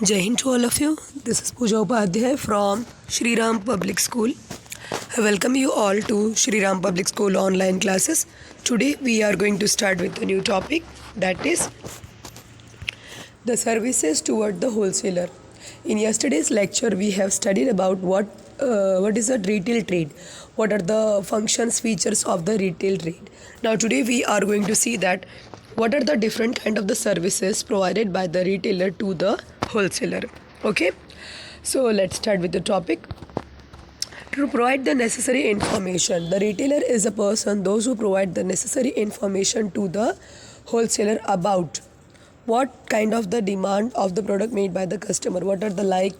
Jai Hind to all of you. This is Pooja Upadhyay from Shri Ram Public School. I welcome you all to Shri Ram Public School online classes. Today we are going to start with a new topic, that is the services toward the wholesaler. In yesterday's lecture we have studied about what is a retail trade, what are the functions, features of the retail trade. Now today we are going to see that what are the different kind of the services provided by the retailer to the wholesaler. Okay, so let's start with the topic. To provide the necessary information, the retailer is a person, those who provide the necessary information to the wholesaler about what kind of the demand of the product made by the customer, what are the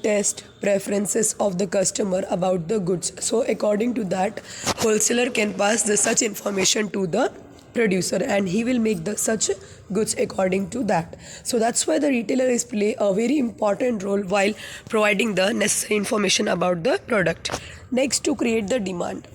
test preferences of the customer about the goods. So according to that, wholesaler can pass the such information to the producer and he will make the such goods according to that. So that's why the retailer is play a very important role while providing the necessary information about the product. Next, to create the demand,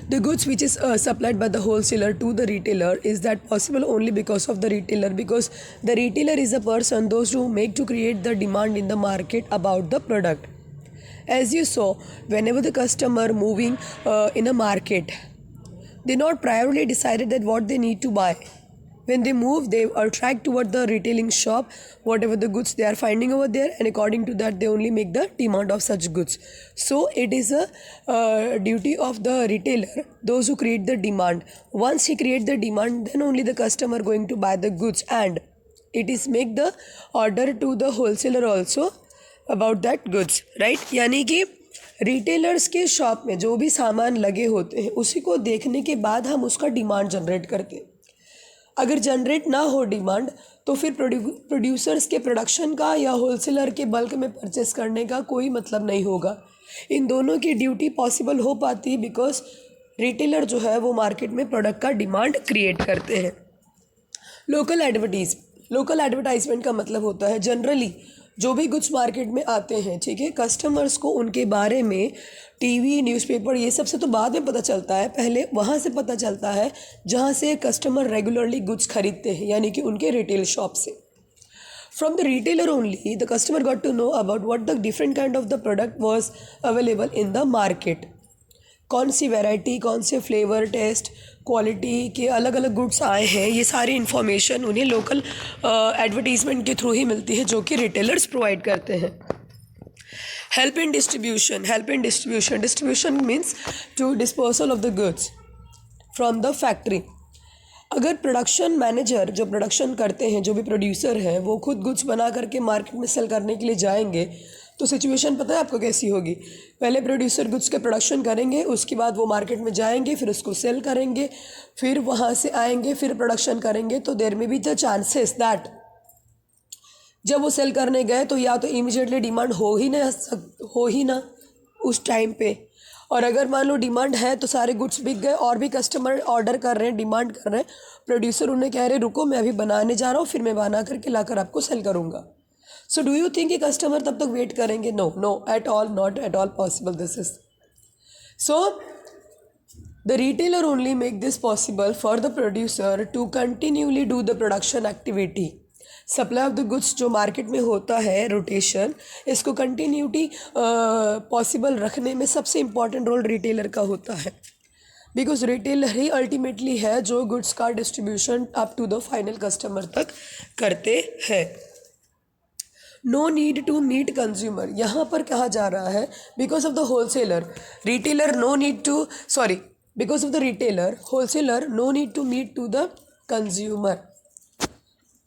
the goods which is supplied by the wholesaler to the retailer, is that possible only because of the retailer, because the retailer is a person, those who make to create the demand in the market about the product. As you saw, whenever the customer moving in a market, they not priorly decided that what they need to buy. When they move, they attract toward the retailing shop, whatever the goods they are finding over there, and according to that they only make the demand of such goods. So it is a duty of the retailer, those who create the demand. Once he create the demand, then only the customer going to buy the goods, and it is make the order to the wholesaler also about that goods, right? यानी कि retailers के shop में जो भी सामान लगे होते हैं उसी को देखने के बाद हम उसका डिमांड जनरेट करते हैं. अगर जनरेट ना हो डिमांड तो फिर प्रोड्यूसर्स के प्रोडक्शन का या होलसेलर के बल्क में परचेस करने का कोई मतलब नहीं होगा. इन दोनों की ड्यूटी पॉसिबल हो पाती है बिकॉज रिटेलर जो है वो मार्केट में प्रोडक्ट का डिमांड क्रिएट करते हैं. लोकल एडवर्टाइजमेंट का मतलब होता है जनरली जो भी गुड्स मार्केट में आते हैं, ठीक है, कस्टमर्स को उनके बारे में टीवी, न्यूज़पेपर ये सब से तो बाद में पता चलता है, पहले वहाँ से पता चलता है जहाँ से कस्टमर रेगुलरली गुड्स खरीदते हैं, यानी कि उनके रिटेल शॉप से. From the retailer only, the customer got to know about what the different kind of the product was available in the market. कौन सी वैरायटी, कौन से फ्लेवर, टेस्ट, क्वालिटी के अलग अलग गुड्स आए हैं, ये सारी इन्फॉर्मेशन उन्हें लोकल एडवर्टीजमेंट के थ्रू ही मिलती है जो कि रिटेलर्स प्रोवाइड करते हैं. Help in distribution. Distribution means to disposal of the goods from the factory. अगर प्रोडक्शन मैनेजर जो प्रोडक्शन करते हैं, जो भी प्रोड्यूसर हैं, वो खुद गुड्स बना करके मार्केट में सेल करने के लिए जाएंगे तो सिचुएशन पता है आपको कैसी होगी. पहले प्रोड्यूसर गुड्स के प्रोडक्शन करेंगे, उसके बाद वो मार्केट में जाएंगे, फिर उसको सेल करेंगे, फिर वहाँ से आएंगे, फिर प्रोडक्शन करेंगे. तो देयर में बी द चांसेस दैट जब वो सेल करने गए तो या तो इमीडिएटली डिमांड हो ही ना उस टाइम पे, और अगर मान लो डिमांड है तो सारे गुड्स बिक गए और भी कस्टमर ऑर्डर कर रहे हैं, डिमांड कर रहे हैं, प्रोड्यूसर उन्हें कह रहे रुको मैं अभी बनाने जा रहा हूँ, फिर मैं बना करके लाकर आपको सेल करूँगा. सो डू यू थिंक कि कस्टमर तब तक वेट करेंगे? No at all, not at all possible this is. So the retailer only make this possible for the producer to continuously do the production activity. Supply of the goods जो market में होता है, rotation, इसको continuity possible रखने में सबसे important role retailer का होता है, बिकॉज रिटेलर ही अल्टीमेटली है जो गुड्स का distribution up to the final customer तक करते हैं. No need to meet consumer, यहाँ पर कहा जा रहा है because of the wholesaler, retailer no need to because of the retailer, wholesaler no need to meet to the consumer.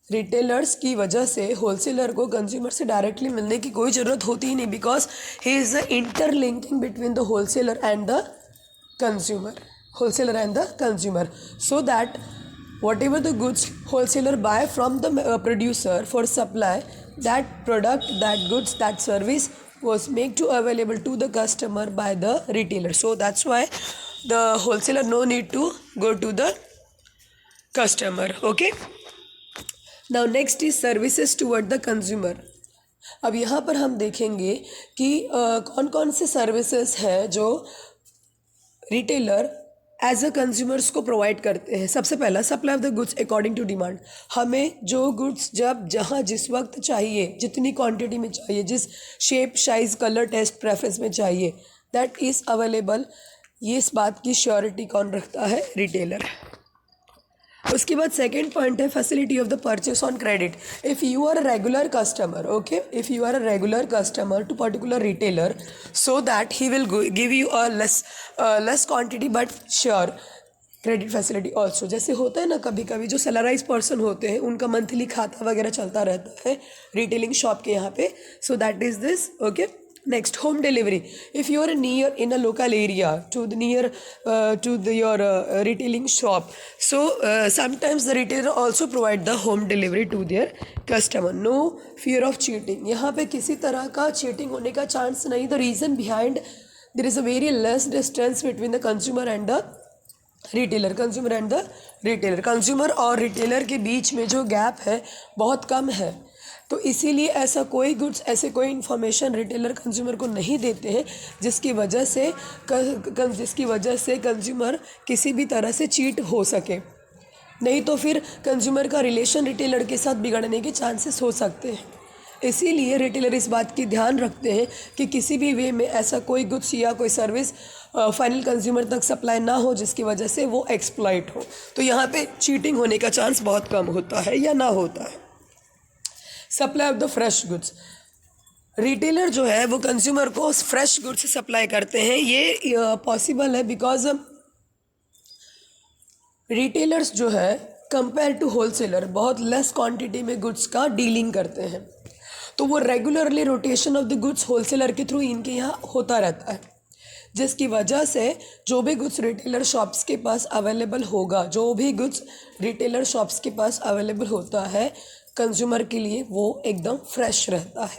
Retailers की वजह से होलसेलर को कंज्यूमर से डायरेक्टली मिलने की कोई ज़रूरत होती ही नहीं, because he is the interlinking between the wholesaler and the consumer, so that whatever the goods wholesaler buy from the producer for supply, that product, that goods, that service was made to available to the customer by the retailer. So that's why the wholesaler no need to go to the customer. Okay, now next is services toward the consumer. अब यहाँ पर हम देखेंगे कि कौन कौन से services हैं जो रिटेलर एज अ कंज्यूमर्स को प्रोवाइड करते हैं। सबसे पहला, supply of the goods according to demand. हमें जो गुड्स जब जहाँ जिस वक्त चाहिए, जितनी क्वांटिटी में चाहिए, जिस shape size colour test preference में चाहिए, दैट इज़ अवेलेबल। ये इस बात की श्योरिटी कौन रखता है? रिटेलर। उसके बाद सेकेंड पॉइंट है facility of the purchase on credit. If you are a regular customer, okay, if you are a regular customer to particular retailer, so that he will give you a less quantity but sure credit facility also. जैसे होता है ना, कभी कभी जो salaried person होते हैं उनका मंथली खाता वगैरह चलता रहता है रिटेलिंग शॉप के यहाँ पे, so that is this, okay. Next, home delivery. If you are near in a local area to the near to your retailing shop, so sometimes the retailer also provide the home delivery to their customer. No fear of cheating. यहाँ पे किसी तरह का cheating होने का chance नहीं. The reason behind, there is a very less distance between the consumer and the retailer, consumer and the retailer. Consumer और retailer के बीच में जो गैप है बहुत कम है, तो इसीलिए ऐसा कोई गुड्स, ऐसे कोई इन्फॉर्मेशन रिटेलर कंज्यूमर को नहीं देते हैं जिसकी वजह से कंज्यूमर किसी भी तरह से चीट हो सके। नहीं तो फिर कंज्यूमर का रिलेशन रिटेलर के साथ बिगड़ने के चांसेस हो सकते हैं। इसीलिए रिटेलर इस बात की ध्यान रखते हैं कि किसी भी वे में ऐसा कोई गुड्स या कोई सर्विस फाइनल कंज्यूमर तक सप्लाई ना हो जिसकी वजह से वो एक्सप्लॉइट हो। तो यहाँ पे चीटिंग होने का चांस बहुत कम होता है या ना होता है। Supply of the fresh goods. Retailer जो है वो कंज्यूमर को फ्रेश गुड्स सप्लाई करते हैं। ये पॉसिबल है बिकॉज रिटेलर्स जो है कंपेयर टू होलसेलर बहुत लेस क्वांटिटी में गुड्स का डीलिंग करते हैं, तो वो regularly rotation of the goods wholesaler के थ्रू इनके यहाँ होता रहता है, जिसकी वजह से जो भी गुड्स रिटेलर शॉप्स के पास अवेलेबल होगा, जो भी गुड्स रिटेलर शॉप्स के पास अवेलेबल होता है कंज्यूमर के लिए, वो एकदम फ्रेश रहता है,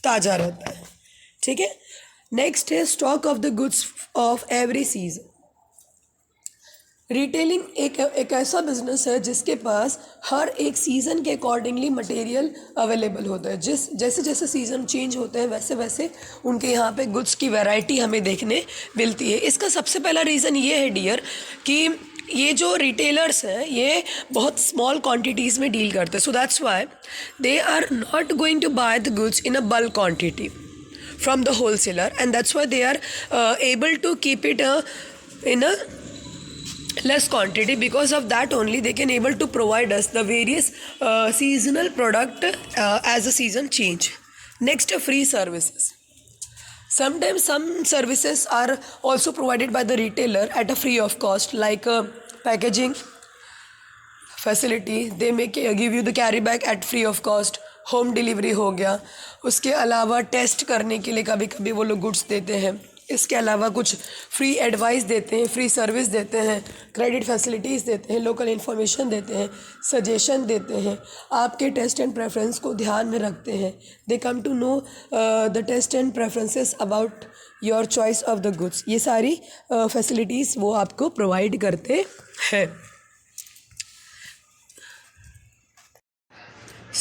ताज़ा रहता है। ठीक है। नेक्स्ट है stock of the goods of every season. Retailing एक ऐसा बिजनेस है जिसके पास हर एक सीज़न के अकॉर्डिंगली मटेरियल अवेलेबल होता है। जैसे जैसे सीज़न चेंज होते हैं वैसे वैसे उनके यहाँ पे गुड्स की वैरायटी हमें देखने मिलती है। इसका सबसे पहला रीज़न ये है डियर कि ये जो रिटेलर्स हैं ये बहुत स्मॉल क्वांटिटीज़ में डील करते हैं, so that's why they are not going to buy the goods in a bulk quantity from the wholesaler, and that's why they are able to keep it in a less quantity. Because of that only they can able to provide us the various seasonal product as a season change. Next, free services. Sometimes some services are also provided by the retailer at a free of cost, like packaging facility. They may give you the carry bag at free of cost. Home delivery हो गया। उसके अलावा test करने के लिए कभी कभी वो लोग गुड्स देते हैं। इसके अलावा कुछ फ्री एडवाइस देते हैं, फ्री सर्विस देते हैं, क्रेडिट फैसिलिटीज़ देते हैं, लोकल इन्फॉर्मेशन देते हैं, सजेशन देते हैं, आपके टेस्ट एंड प्रेफरेंस को ध्यान में रखते हैं। They come to know the taste and preferences about your choice of the goods. ये सारी फैसिलिटीज़ वो आपको प्रोवाइड करते हैं।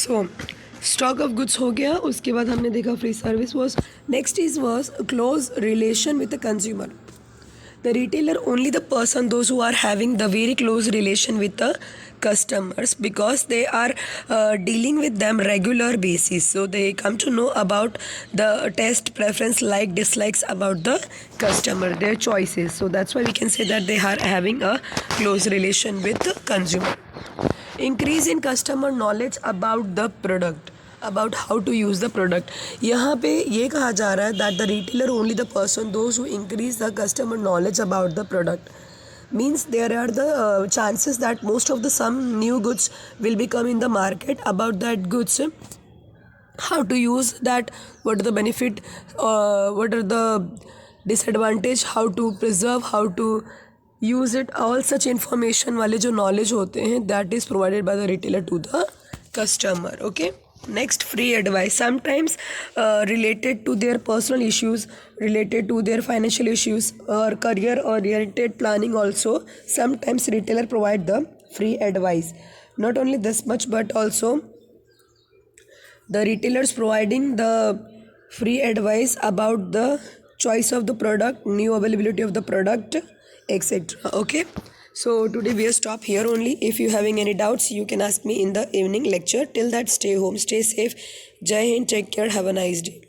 सो स्टॉक ऑफ गुड्स हो गया। उसके बाद हमने देखा free service was. Next is was close relation with the consumer. The retailer only the person those who are having the very close relation with the customers because they are dealing with them regular basis, so they come to know about the taste preference, like dislikes about the customer, their choices, so that's why we can say that they are having a close relation with the consumer. Increase in customer knowledge about the product, about how to use the product. यहाँ पे ये कहा जा रहा है that the retailer only the person those who increase the customer knowledge about the product, means there are the chances that most of the some new goods will become in the market, about that goods, how to use that, what are the benefit, what are the disadvantage, how to preserve, how to use it, all such information वाले जो knowledge होते हैं that is provided by the retailer to the customer. Okay. Next, free advice, sometimes related to their personal issues, related to their financial issues or career oriented planning also. Sometimes retailer provide the free advice. Not only this much, but also the retailers providing the free advice about the choice of the product, new availability of the product, etc. Okay. So today we'll stop here only. If you having any doubts, you can ask me in the evening lecture. Till that, stay home, stay safe. Jai Hind, take care, have a nice day.